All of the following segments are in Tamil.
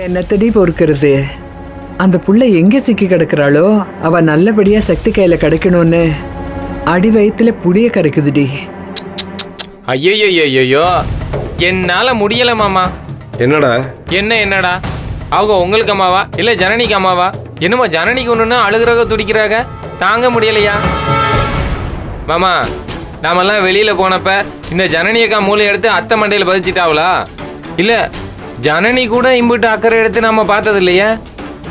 என்னத்தடி பொறுக்கிறது? அந்த புள்ள எங்க சிக்கி கிடக்குறாளோ அவ நல்லபடியா சக்தி கையில கிடைக்கணும்னு அடி வயிற்றுல புளிய கரைக்குதுடி. ஐயோ என்னால முடியல மாமா. என்னடா? என்னடா அவங்க உங்களுக்கு அம்மாவா இல்ல ஜனனிக்கு அம்மாவா? என்னமோ ஜனனிக்கு ஒண்ணுன்னா அழுகுறாக துடிக்கிறாங்க, தாங்க முடியலையா மாமா? நாமெல்லாம் வெளியில போனப்ப இந்த ஜனனியக்கா மூளை எடுத்து அத்தை மண்டையில பதிச்சிட்டாவளா? இல்ல ஜனனி கூட இம்பிட்டு அக்கறை எடுத்து நம்ம பார்த்தது இல்லையா?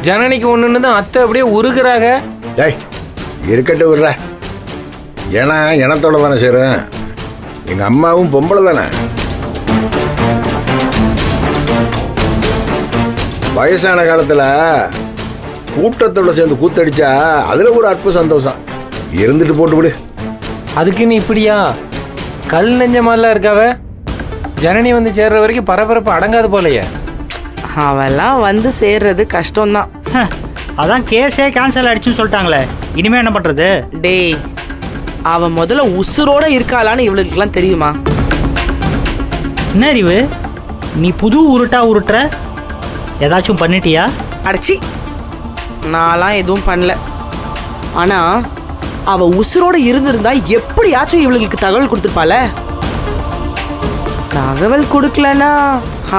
ஜனனிக்கு ஒண்ணுன்னு தான் அத்தை அப்படியே உருகுறாங்க. டேய் இருக்கட்டும் விடுற, ஏன்னா இனத்தோட தானே சேரும். எங்க அம்மாவும் பொம்பளை தானே. வயசான காலத்துல கூட்டத்தோட சேர்ந்து கூத்தடிச்சா அதுல ஒரு அற்புத சந்தோஷம். இருந்துட்டு போட்டு விடு. அதுக்குன்னு இப்படியா கல் நெஞ்ச மாதிரிலாம் இருக்காவ? ஜனனி வந்து சேர்ற வரைக்கும் பரபரப்பு அடங்காது போலையே. அவெல்லாம் வந்து சேர்றது கஷ்டம்தான். அதான் கேஸே கேன்சல் ஆயிடுச்சுன்னு சொல்லிட்டாங்களே, இனிமே என்ன பண்றது? டேய், அவ முதல்ல உசுரோட இருக்காளான்னு இவளுக்குலாம் தெரியுமா? என்ன அறிவு, நீ புது உருட்டா உருட்டுற? ஏதாச்சும் பண்ணிட்டியா? அடைச்சி, நான்லாம் எதுவும் பண்ணல. ஆனா அவ உசுரோட இருந்திருந்தா எப்படியாச்சும் இவளுக்கு தகவல் கொடுத்துருப்பாள. தகவல் கொடுக்கலன்னா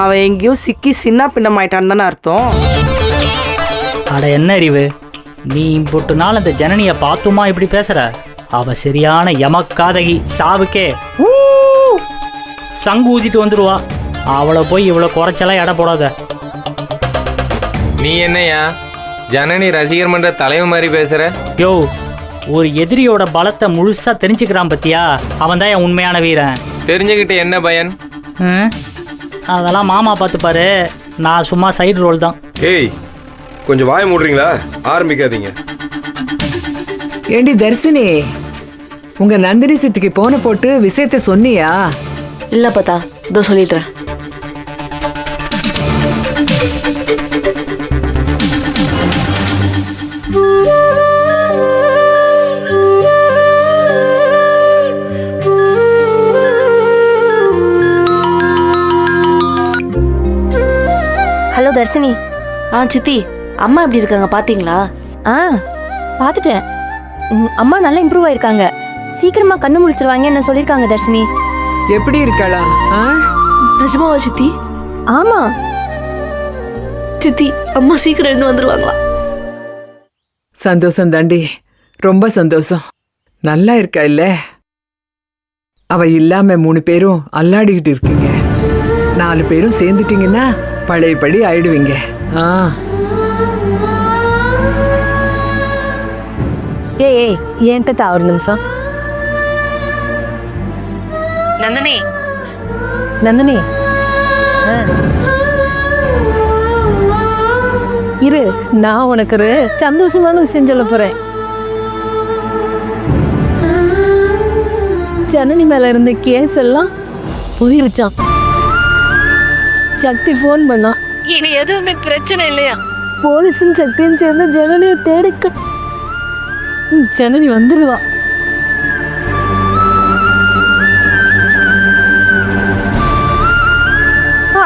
அவ எங்கேயோ சிக்கி சின்ன பின்னமாயிட்டான்னு தானே அர்த்தம். அட என்ன அறிவு, நீ போட்டு நாள் அந்த ஜனனியை பார்த்துமா இப்படி பேசுற? அவ சரியான யமக்காதகி, சாவுக்கே சங்கு ஊதிட்டு வந்துடுவா. அவளை போய் இவ்வளோ குறைச்சலாம் எடை போடாத. நீ என்னையா ஜனனி ரசிகர் மன்ற தலைவர் மாதிரி பேசுற? யோ, ஒரு எதிரியோட பலத்தை முழுசா தெரிஞ்சுக்கிறான் பத்தியா, அவன் தான் என் உண்மையான வீரன். தெரிஞ்சுக்கிட்டு என்ன பயன்? அதெல்லாம் மாமா பார்த்துப்பாரு, நான் சும்மா சைடு ரோல் தான். ஏய் கொஞ்சம் வாய மூடுறீங்களா? ஆரம்பிக்காதீங்க. ஏண்டி தர்சினி, உங்க நந்தினி சித்திக்கு போன போட்டு விஷயத்த சொன்னியா? இல்ல பத்தா, இதோ சொல்லிடுறேன். ஹலோ தர்ஷினி. சித்தி, அம்மா எப்படி இருக்காங்க பாத்தீங்களா? பார்த்துட்டேன். அம்மா நல்லா இம்ப்ரூவ் ஆயிருக்காங்க. சீக்கிரமா கண்ணு முழிச்சிருவாங்க என்ன சொல்லிருக்காங்க தர்ஷினி. எப்படி இருக்காளா? நிஜமாவா சித்தி? ஆமா சித்தி, அம்மா சீக்கிரம் இருந்து வந்துருவாங்களா? சந்தோஷம் தாண்டி, ரொம்ப சந்தோஷம். நல்லா இருக்கா இல்ல? அவ இல்லாம 3 பேரும் அல்லாடிக்கிட்டு இருக்கீங்க. 4 பேரும் சேர்ந்துட்டீங்கன்னா பழையபடி ஆயிடுவீங்க. ஏய் ஏன்ட்ட ஒரு நிமிஷம். நந்தினி, நந்தினி இரு, நான் உனக்கு ஒரு சந்தோஷமான விஷயம் சொல்ல போறேன். ஜனனி மேல இருந்த கேஸ் எல்லாம் போயிருச்சான். சக்தி போன் பண்ணா, இனி எதுவுமே பிரச்சனை இல்லையா? போலீஸும் சக்தியும் சேர்ந்து ஜனனியை தேடிக்க. ஜனனி வந்துடுவா.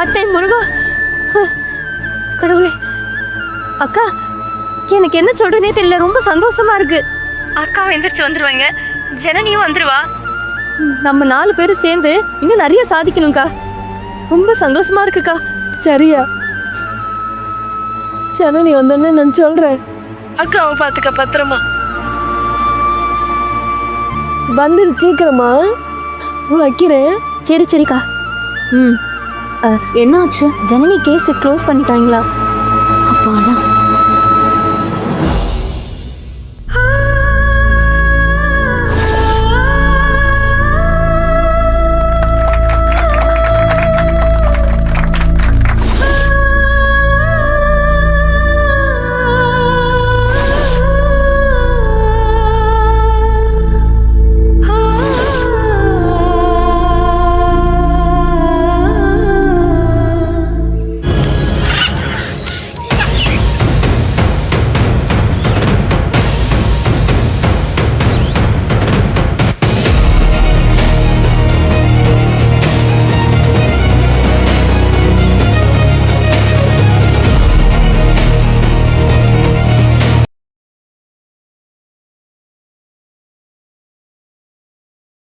அத்தை முருகா, கடவுளே. அக்கா, எனக்கு என்ன சொல்றேனே தெரியல, ரொம்ப சந்தோஷமா இருக்கு. அக்காவை எந்திரிச்சு வந்துருவாங்க, ஜனனியும் வந்துருவா. நம்ம 4 பேரும் சேர்ந்து இன்னும் நிறைய சாதிக்கணும்க்கா. ரொம்ப சந்தோஷமா இருக்குக்கா. சரியா, ஜனனி வந்தோன்னு நான் சொல்றேன். அக்காவை பாத்துக்க பத்திரமா. வந்துரு சீக்கிரமா, வைக்கிறேன். சரி சரிக்கா. என்ன ஆச்சு? ஜனனி கேஸ் க்ளோஸ் பண்ணிட்டாங்களா? அப்பாடா.